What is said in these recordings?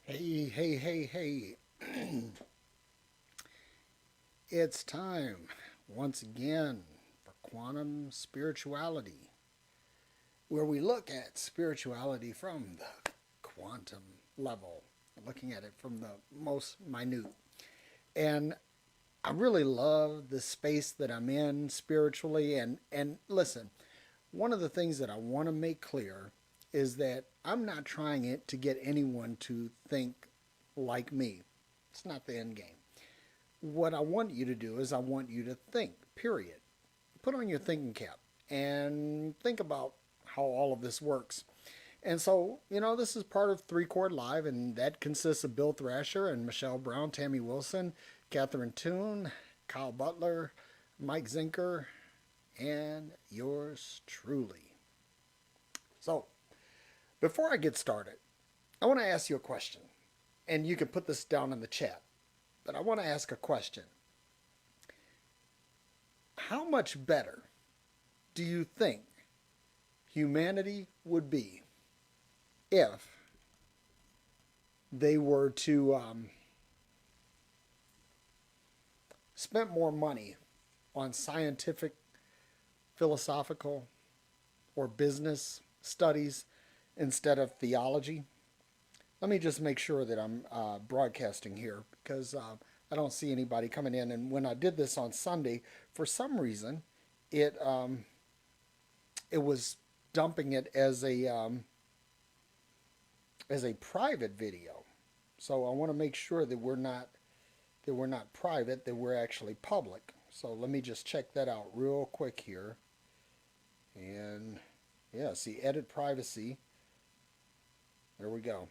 Hey, hey, hey, hey. It's time once again for quantum spirituality, where we look at spirituality from the quantum level, looking at it from the most minute. And I really love the space that I'm in spiritually. And listen, one of the things that I want to make clear is that I'm not trying it to get anyone to think like me. It's not the end game. What I want you to do is I want you to think, period. Put on your thinking cap and think about how all of this works. And so, this is part of Three Chord Live, and that consists of Bill Thrasher and Michelle Brown, Tammy Wilson, Catherine Toon, Kyle Butler, Mike Zinker, and yours truly. So, before I get started, I want to ask you a question, and you can put this down in the chat. But I want to ask a question. How much better do you think humanity would be if they were to spend more money on scientific, philosophical, or business studies instead of theology? Let me just make sure that I'm broadcasting here because I don't see anybody coming in. And when I did this on Sunday, for some reason, it it was dumping it as a private video. So I want to make sure that we're not private, that we're actually public. So let me just check that out real quick here. And yeah, see, edit privacy. There we go.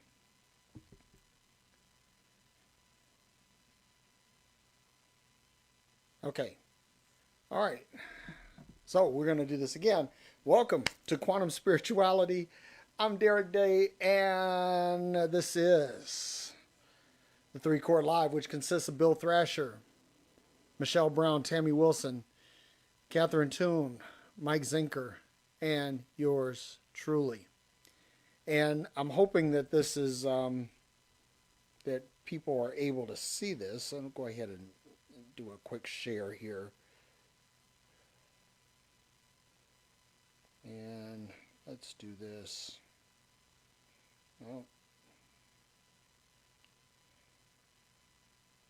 Okay. All right. So we're going to do this again. Welcome to Quantum Spirituality. I'm Derek Day, and this is the Three Chord Live, which consists of Bill Thrasher, Michelle Brown, Tammy Wilson, Catherine Toon, Mike Zinker, and yours truly. And I'm hoping that this is that people are able to see this. I'll go ahead and do a quick share here. And let's do this. Oh,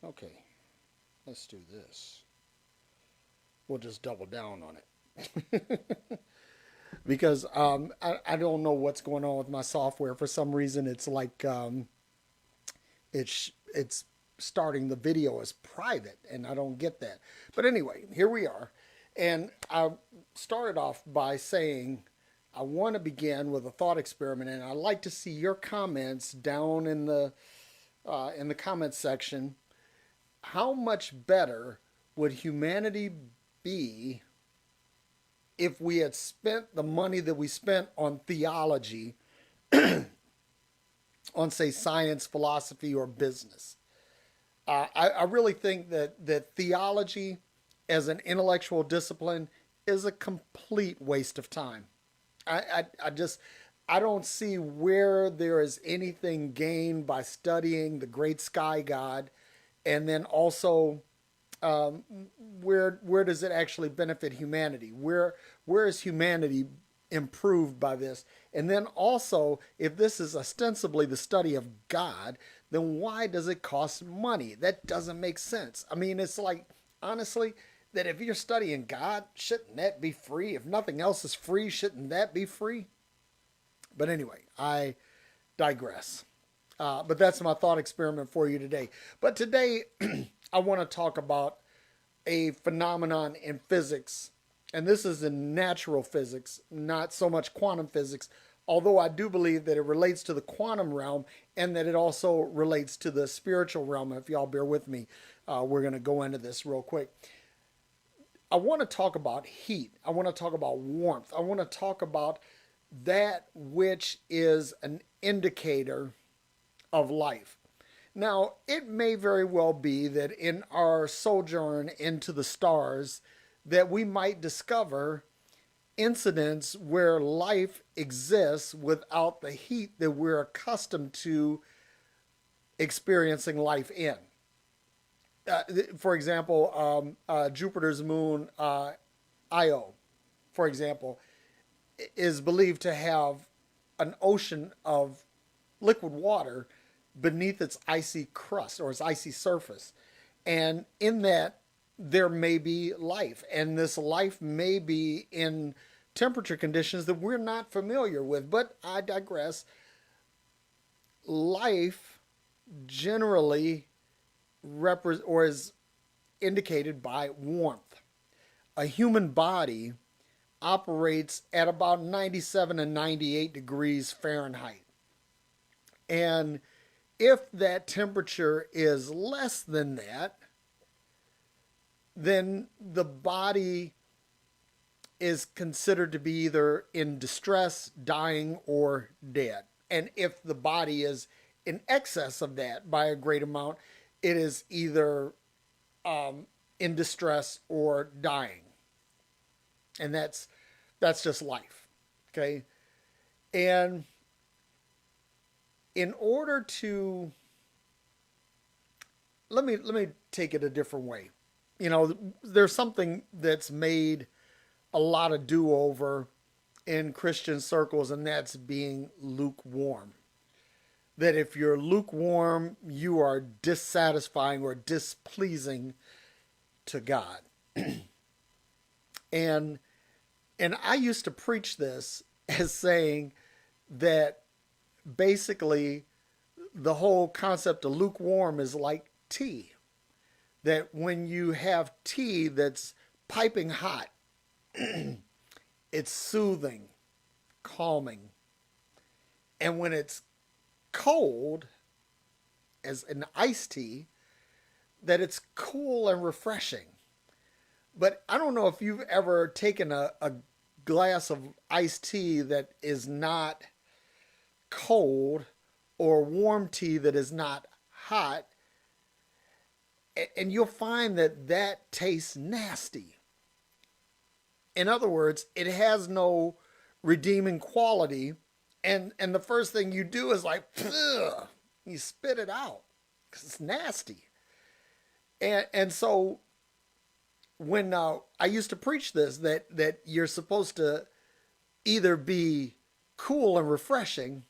okay. Let's do this. We'll just double down on it. Because I don't know what's going on with my software. For some reason, it's like it's starting the video as private, and I don't get that. But anyway, here we are. And I started off by saying I want to begin with a thought experiment, and I'd like to see your comments down in the comments section. How much better would humanity be if we had spent the money that we spent on theology, on say science, philosophy, or business? I really think that theology as an intellectual discipline is a complete waste of time. I just I don't see where there is anything gained by studying the great sky god, and then also um, where does it actually benefit humanity? Where is humanity improved by this? And then also, if this is ostensibly the study of God, then why does it cost money? That doesn't make sense. I mean, it's like, honestly, that if you're studying God, shouldn't that be free? If nothing else is free, shouldn't that be free? But anyway, I digress. But that's my thought experiment for you today. But today, I want to talk about a phenomenon in physics, and this is in natural physics, not so much quantum physics, although I do believe that it relates to the quantum realm and that it also relates to the spiritual realm. If y'all bear with me, we're going to go into this real quick. I want to talk about heat. I want to talk about warmth. I want to talk about that which is an indicator of life. Now, it may very well be that in our sojourn into the stars that we might discover incidents where life exists without the heat that we're accustomed to experiencing life in. For example, Jupiter's moon, Io, for example, is believed to have an ocean of liquid water beneath its icy crust or its icy surface. And in that, there may be life. And this life may be in temperature conditions that we're not familiar with. But I digress. Life generally is indicated by warmth. A human body operates at about 97 and 98 degrees Fahrenheit. And if that temperature is less than that, then the body is considered to be either in distress, dying, or dead. And if the body is in excess of that by a great amount, it is either in distress or dying. And that's just life. Okay? And in order to let me take it a different way. You know, there's something that's made a lot of do over in Christian circles, and that's being lukewarm. That if you're lukewarm, you are dissatisfying or displeasing to God. and and I used to preach this as saying that basically the whole concept of lukewarm is like tea. That when you have tea that's piping hot, it's soothing, calming. And when it's cold, as an iced tea, that it's cool and refreshing. But I don't know if you've ever taken a glass of iced tea that is not cold or warm tea that is not hot, and you'll find that that tastes nasty. In other words, it has no redeeming quality, and the first thing you do is like, ugh, you spit it out because it's nasty. And so when I used to preach this, that you're supposed to either be cool and refreshing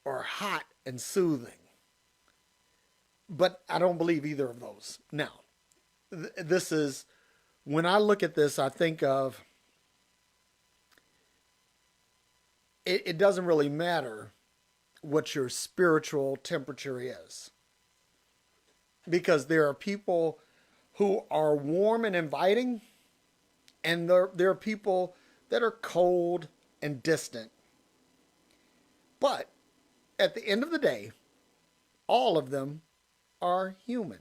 or hot and soothing. But I don't believe either of those. Now, this is, when I look at this, I think of, it doesn't really matter what your spiritual temperature is. Because there are people who are warm and inviting, and there are people that are cold and distant. But at the end of the day, all of them are human.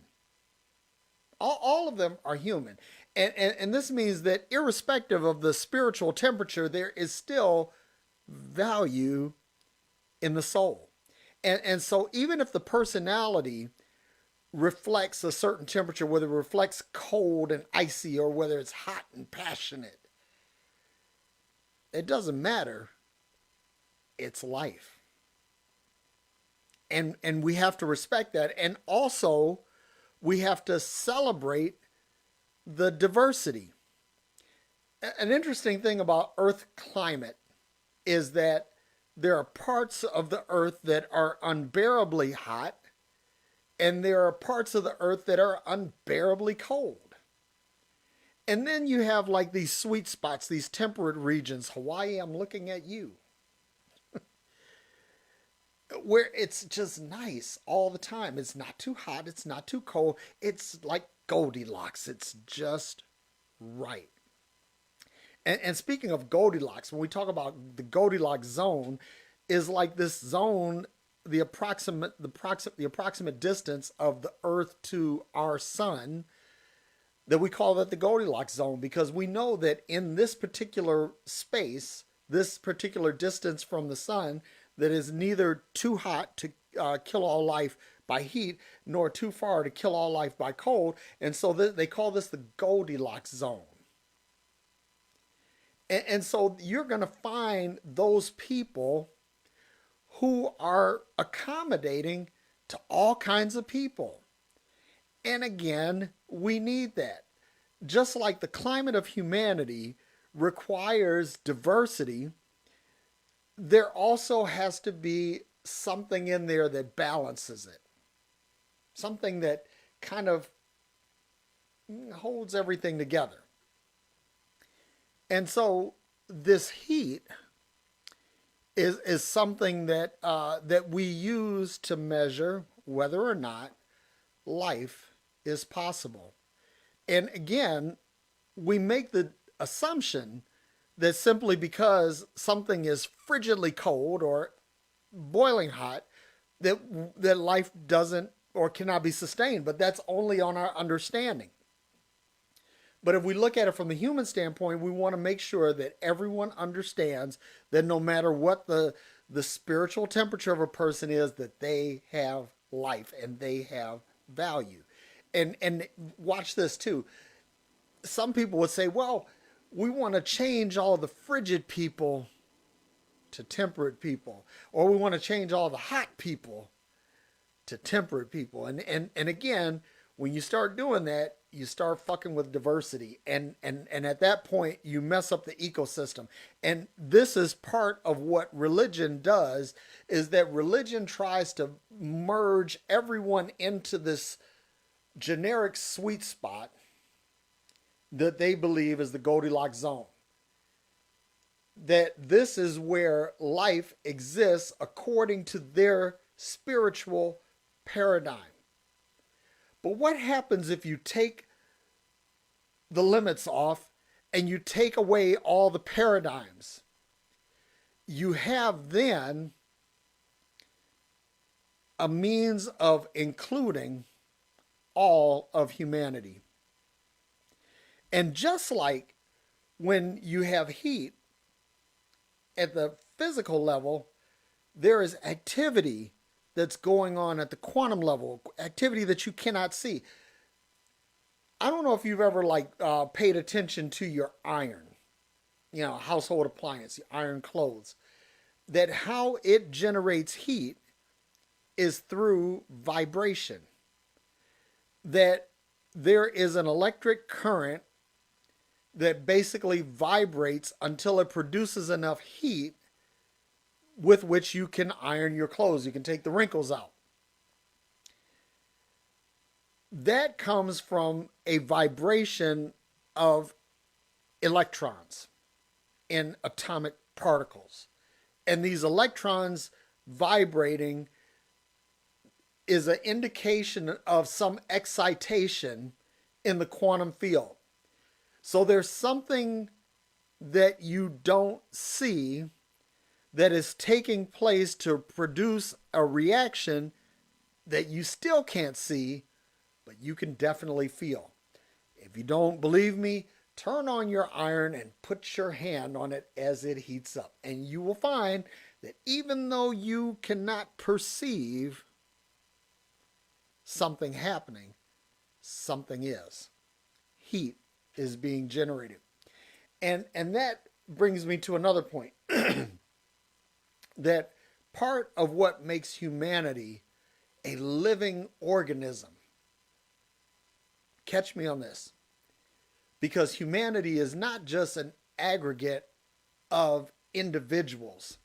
All of them are human. And this means that irrespective of the spiritual temperature, there is still value in the soul. And so even if the personality reflects a certain temperature, whether it reflects cold and icy or whether it's hot and passionate, it doesn't matter. It's life. And we have to respect that. And also, we have to celebrate the diversity. An interesting thing about Earth climate is that there are parts of the Earth that are unbearably hot, and there are parts of the Earth that are unbearably cold. And then you have like these sweet spots, these temperate regions. Hawaii, I'm looking at you. Where it's just nice all the time. It's not too hot. It's not too cold. It's like Goldilocks. It's just right. And speaking of Goldilocks, when we talk about the Goldilocks zone, is like this zone, the approximate distance of the Earth to our sun, that we call that the Goldilocks zone, because we know that in this particular space, this particular distance from the sun, that is neither too hot to kill all life by heat, nor too far to kill all life by cold. And so they call this the Goldilocks zone. And so you're going to find those people who are accommodating to all kinds of people. And again, we need that. Just like the climate of humanity requires diversity, there also has to be something in there that balances it. Something that kind of holds everything together. And so this heat is something that that we use to measure whether or not life is possible. And again, we make the assumption that simply because something is frigidly cold or boiling hot, that life doesn't or cannot be sustained. But that's only on our understanding. But if we look at it from the human standpoint, we want to make sure that everyone understands that no matter what the spiritual temperature of a person is, that they have life and they have value. And watch this too. Some people would say, well, we want to change all the frigid people to temperate people, or we want to change all the hot people to temperate people. And again, when you start doing that, you start fucking with diversity. And at that point, you mess up the ecosystem. And this is part of what religion does, is that religion tries to merge everyone into this generic sweet spot that they believe is the Goldilocks zone. That this is where life exists according to their spiritual paradigm. But what happens if you take the limits off and you take away all the paradigms? You have then a means of including all of humanity. And just like when you have heat at the physical level, there is activity that's going on at the quantum level, activity that you cannot see. I don't know if you've ever paid attention to your iron, household appliance, the iron clothes, that how it generates heat is through vibration. That there is an electric current that basically vibrates until it produces enough heat with which you can iron your clothes. You can take the wrinkles out. That comes from a vibration of electrons in atomic particles. And these electrons vibrating is an indication of some excitation in the quantum field. So there's something that you don't see that is taking place to produce a reaction that you still can't see, but you can definitely feel. If you don't believe me, turn on your iron and put your hand on it as it heats up. And you will find that even though you cannot perceive something happening, something is. Heat is being generated. And that brings me to another point. That part of what makes humanity a living organism, catch me on this, because humanity is not just an aggregate of individuals.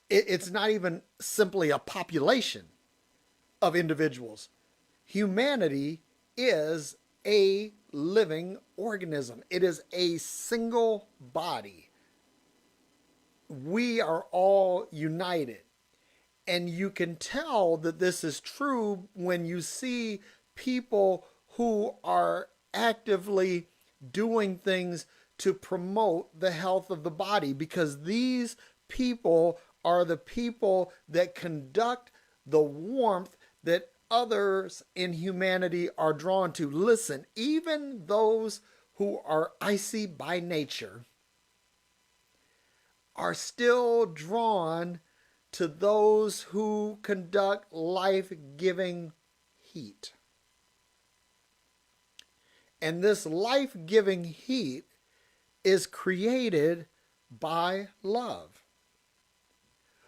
It's not even simply a population of individuals. Humanity is a living organism. It is a single body. We are all united. And you can tell that this is true when you see people who are actively doing things to promote the health of the body, because these people are the people that conduct the warmth that others in humanity are drawn to. Listen, even those who are icy by nature are still drawn to those who conduct life-giving heat. And this life-giving heat is created by love.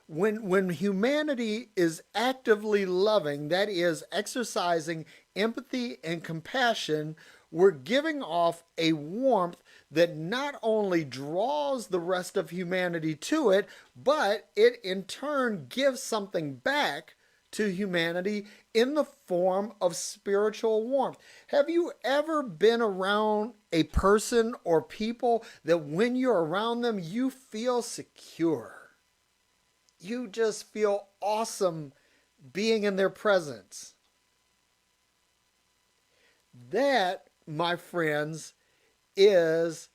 When humanity is actively loving, that is, exercising empathy and compassion, we're giving off a warmth that not only draws the rest of humanity to it, but it in turn gives something back to humanity in the form of spiritual warmth. Have you ever been around a person or people that when you're around them, you feel secure? You just feel awesome being in their presence. That, my friends, is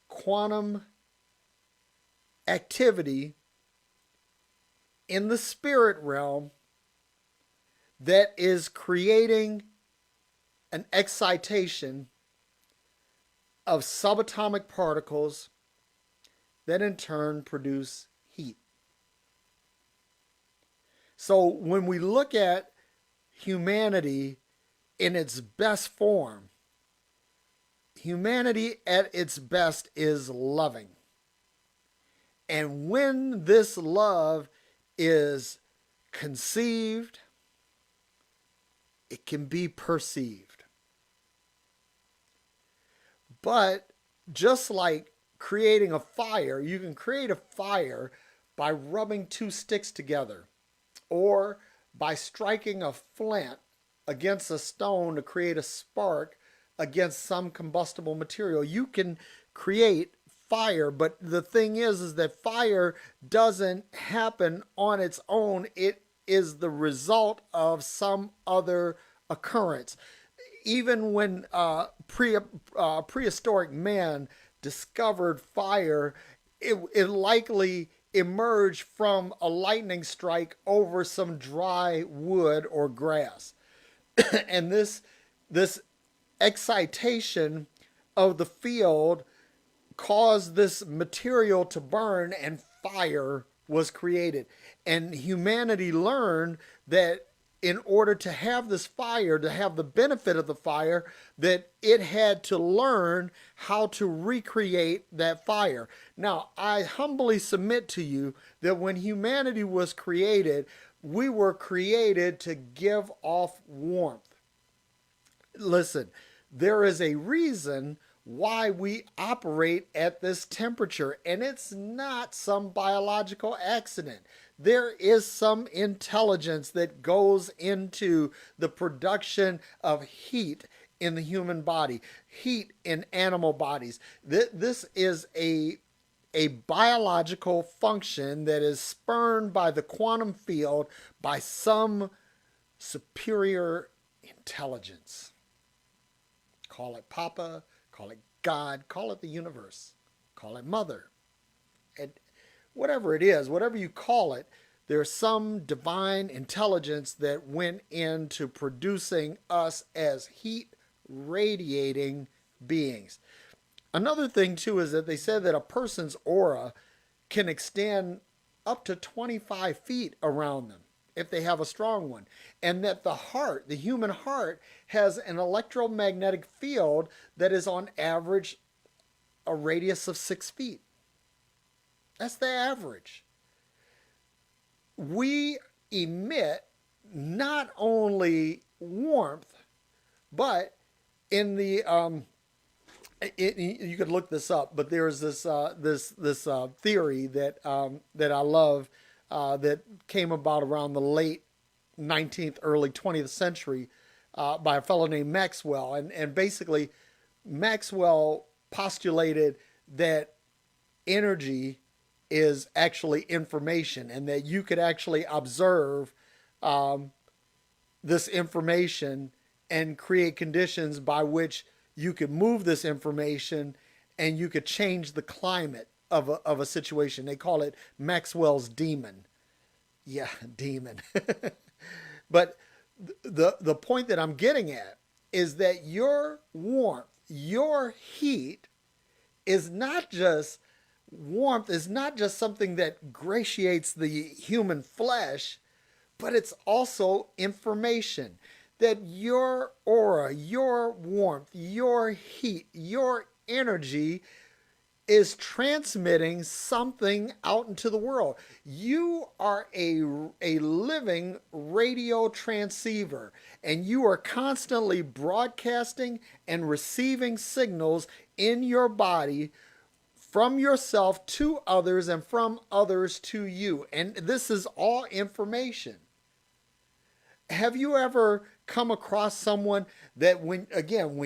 quantum activity in the spirit realm that is creating an excitation of subatomic particles that in turn produce heat. So when we look at humanity in its best form, humanity at its best is loving. And when this love is conceived, it can be perceived. But just like creating a fire, you can create a fire by rubbing two sticks together or by striking a flint against a stone to create a spark against some combustible material. You can create fire, but the thing is that fire doesn't happen on its own. It is the result of some other occurrence. Even when prehistoric man discovered fire, it likely emerged from a lightning strike over some dry wood or grass. And this excitation of the field caused this material to burn, and fire was created. And humanity learned that in order to have this fire, to have the benefit of the fire, that it had to learn how to recreate that fire. Now, I humbly submit to you that when humanity was created, we were created to give off warmth. Listen, there is a reason why we operate at this temperature, and it's not some biological accident. There is some intelligence that goes into the production of heat in the human body, heat in animal bodies. This is a biological function that is spurned by the quantum field by some superior intelligence. Call it Papa, call it God, call it the universe, call it Mother. And whatever it is, whatever you call it, there's some divine intelligence that went into producing us as heat radiating beings. Another thing, too, is that they said that a person's aura can extend up to 25 feet around them if they have a strong one. And that the heart, the human heart, has an electromagnetic field that is on average a radius of 6 feet. That's the average. We emit not only warmth, but in the you could look this up, but there's this theory that that I love that came about around the late 19th, early 20th century by a fellow named Maxwell, and basically Maxwell postulated that energy is actually information, and that you could actually observe this information and create conditions by which you could move this information and you could change the climate of a situation. They call it Maxwell's demon. Yeah, demon. But the point that I'm getting at is that your warmth, your heat is not just warmth, is not just something that gratiates the human flesh, but it's also information. That your aura, your warmth, your heat, your energy is transmitting something out into the world. You are a living radio transceiver, and you are constantly broadcasting and receiving signals in your body from yourself to others and from others to you. And this is all information. Have you ever come across someone that when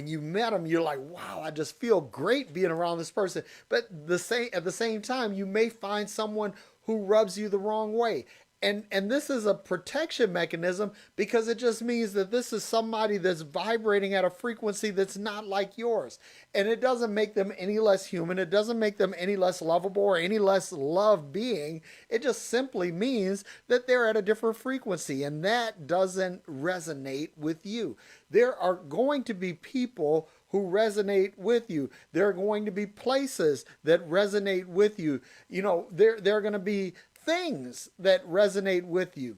you met them, you're like, wow, I just feel great being around this person. But at the same time, you may find someone who rubs you the wrong way. And this is a protection mechanism because it just means that this is somebody that's vibrating at a frequency that's not like yours. And it doesn't make them any less human. It doesn't make them any less lovable or any less loved being. It just simply means that they're at a different frequency, and that doesn't resonate with you. There are going to be people who resonate with you. There are going to be places that resonate with you. You know, there are going to be things that resonate with you.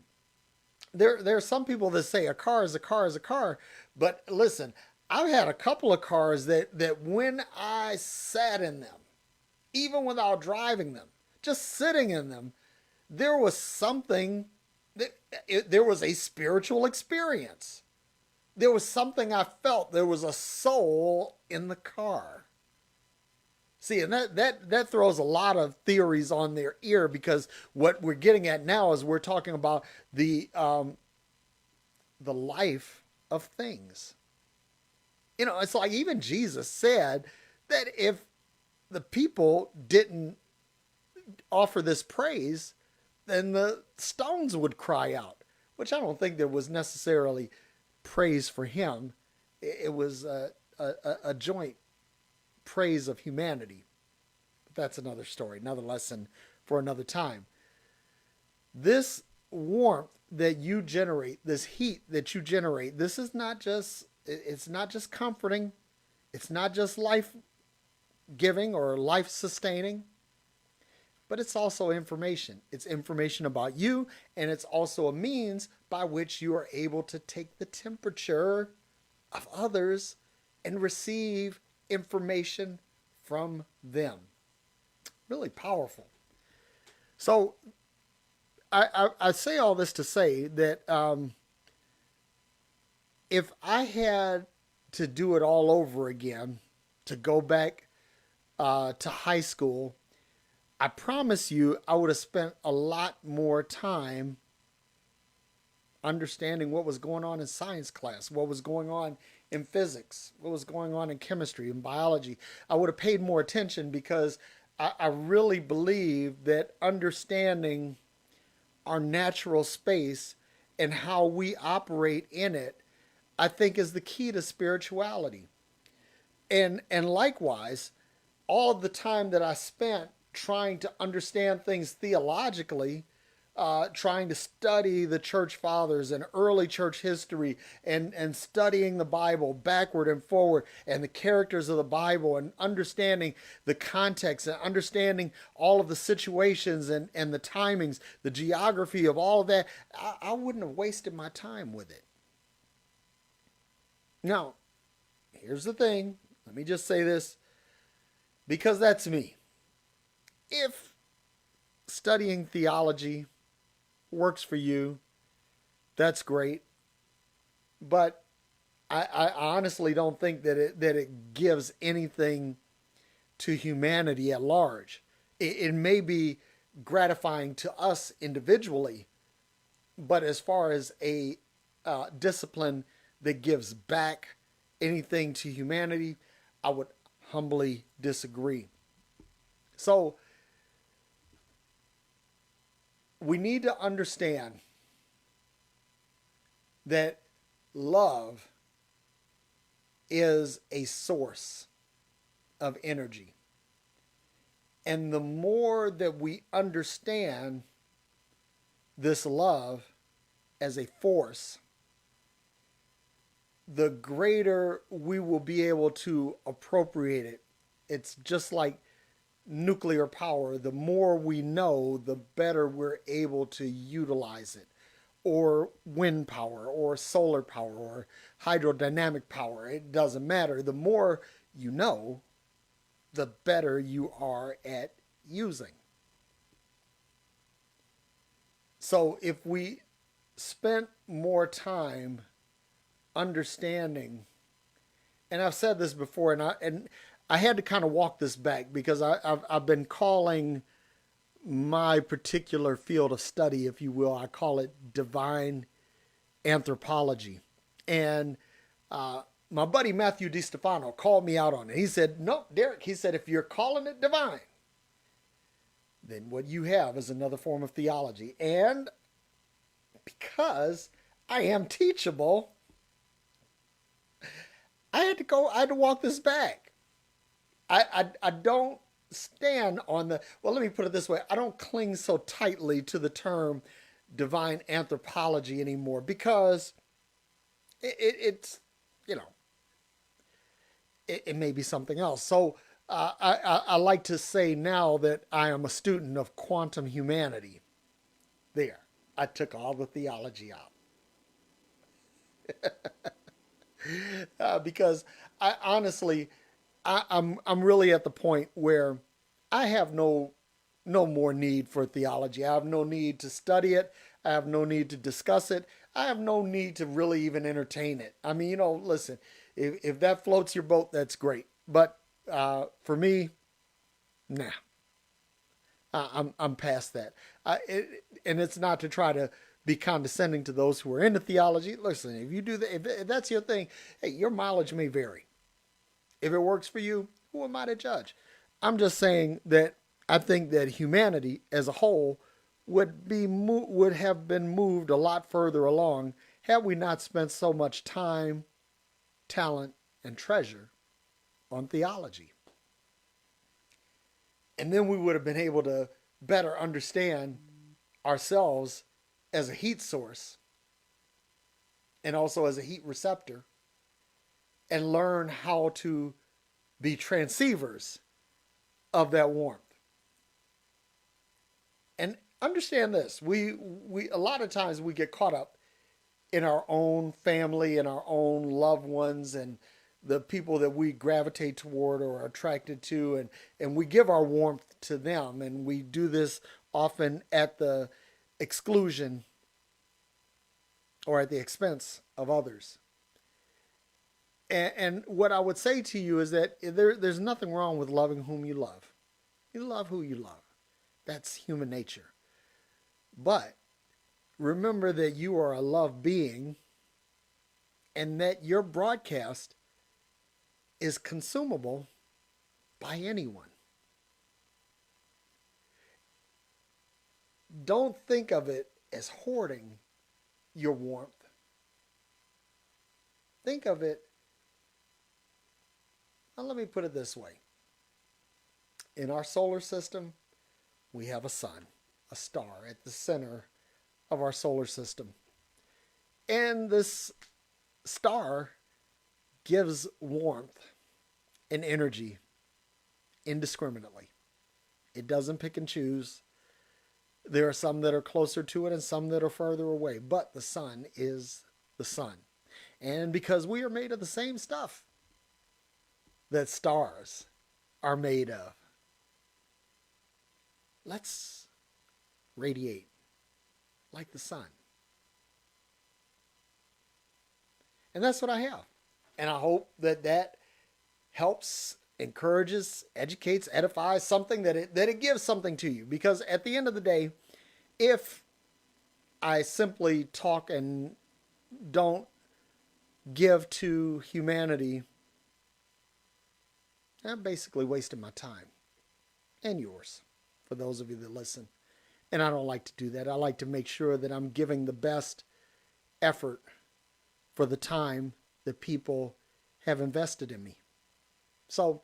There are some people that say a car is a car is a car, but listen, I've had a couple of cars that when I sat in them, even without driving them, just sitting in them, there was something there was a spiritual experience. There was something I felt. There was a soul in the car. See, and that throws a lot of theories on their ear because what we're getting at now is we're talking about the life of things. You know, it's like even Jesus said that if the people didn't offer this praise, then the stones would cry out, which I don't think there was necessarily praise for him. It was a joint praise of humanity. But that's another story, another lesson for another time. This warmth that you generate, this heat that you generate, this is not just, it's not just comforting. It's not just life giving or life sustaining, but it's also information. It's information about you, and it's also a means by which you are able to take the temperature of others and receive information from them. Really powerful. So I say all this to say that if I had to do it all over again, to go back to high school, I promise you I would have spent a lot more time understanding what was going on in science class, what was going on in physics, what was going on in chemistry and biology. I would have paid more attention because I really believe that understanding our natural space and how we operate in it, I think is the key to spirituality. And likewise, all of the time that I spent trying to understand things theologically, trying to study the church fathers and early church history and studying the Bible backward and forward and the characters of the Bible and understanding the context and understanding all of the situations and the timings, the geography of all of that, I wouldn't have wasted my time with it. Now, here's the thing. Let me just say this because that's me. If studying theology works for you, that's great. But I honestly don't think that it gives anything to humanity at large. It may be gratifying to us individually, but as far as a discipline that gives back anything to humanity, I would humbly disagree. So we need to understand that love is a source of energy. And the more that we understand this love as a force, the greater we will be able to appropriate it. It's just like nuclear power. The more we know, the better we're able to utilize it. Or wind power, or solar power, or hydrodynamic power. It doesn't matter. The more you know, the better you are at using. So if we spent more time understanding, and I've said this before, and I had to kind of walk this back because I've been calling my particular field of study, if you will, I call it divine anthropology. And my buddy Matthew DiStefano called me out on it. He said, "No, Derek," he said, "if you're calling it divine, then what you have is another form of theology." And because I am teachable, I had to walk this back. I don't stand on the, well, let me put it this way. I don't cling so tightly to the term divine anthropology anymore because it's, you know, it may be something else. So I like to say now that I am a student of quantum humanity. There, I took all the theology out. Because I honestly, I'm really at the point where I have no more need for theology. I have no need to study it. I have no need to discuss it. I have no need to really even entertain it. I mean, listen, if that floats your boat, that's great. But for me, nah, I'm past that. And it's not to try to be condescending to those who are into theology. Listen, if you do that, if that's your thing, hey, your mileage may vary. If it works for you, who am I to judge? I'm just saying that I think that humanity as a whole would have been moved a lot further along had we not spent so much time, talent, and treasure on theology. And then we would have been able to better understand ourselves as a heat source and also as a heat receptor and learn how to be transceivers of that warmth. And understand this, we a lot of times we get caught up in our own family and our own loved ones and the people that we gravitate toward or are attracted to, and we give our warmth to them, and we do this often at the exclusion or at the expense of others. And what I would say to you is that there's nothing wrong with loving whom you love. You love who you love. That's human nature. But remember that you are a love being and that your broadcast is consumable by anyone. Don't think of it as hoarding your warmth. Think of it, now let me put it this way. In our solar system, we have a sun, a star at the center of our solar system. And this star gives warmth and energy indiscriminately. It doesn't pick and choose. There are some that are closer to it and some that are further away, but the sun is the sun. And because we are made of the same stuff that stars are made of, let's radiate like the sun. And that's what I have. And I hope that that helps, encourages, educates, edifies, something that it gives something to you. Because at the end of the day, if I simply talk and don't give to humanity, I'm basically wasting my time and yours, for those of you that listen. And I don't like to do that. I like to make sure that I'm giving the best effort for the time that people have invested in me. So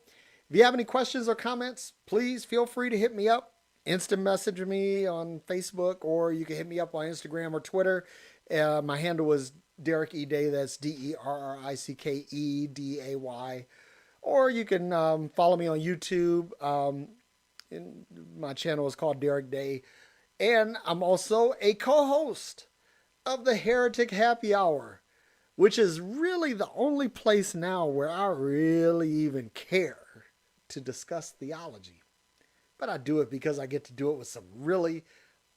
if you have any questions or comments, please feel free to hit me up. Instant message me on Facebook, or you can hit me up on Instagram or Twitter. My handle is Derrick E. Day. That's DerrickeDay. Or you can follow me on YouTube. And my channel is called Derrick Day. And I'm also a co-host of the Heretic Happy Hour, which is really the only place now where I really even care to discuss theology, but I do it because I get to do it with some really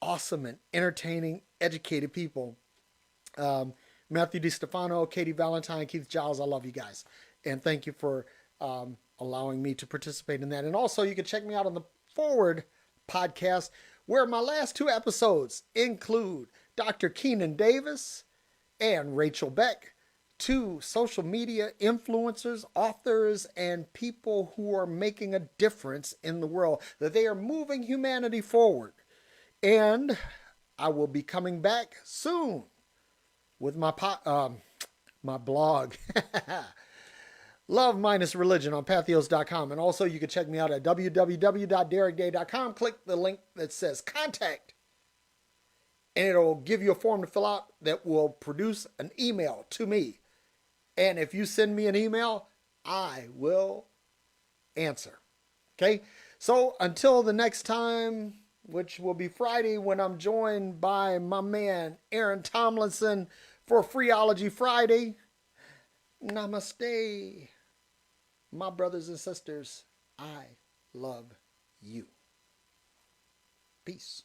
awesome and entertaining, educated people. Matthew DiStefano, Katie Valentine, Keith Giles, I love you guys. And thank you for allowing me to participate in that. And also, you can check me out on the Forward podcast, where my last two episodes include Dr. Keenan Davis and Rachel Beck, two social media influencers, authors, and people who are making a difference in the world, that they are moving humanity forward. And I will be coming back soon with my my blog, Love Minus Religion, on patheos.com. And also you can check me out at www.derekday.com. Click the link that says contact, and it'll give you a form to fill out that will produce an email to me. And if you send me an email, I will answer. Okay? So until the next time, which will be Friday, when I'm joined by my man Aaron Tomlinson for Freeology Friday. Namaste. My brothers and sisters, I love you. Peace.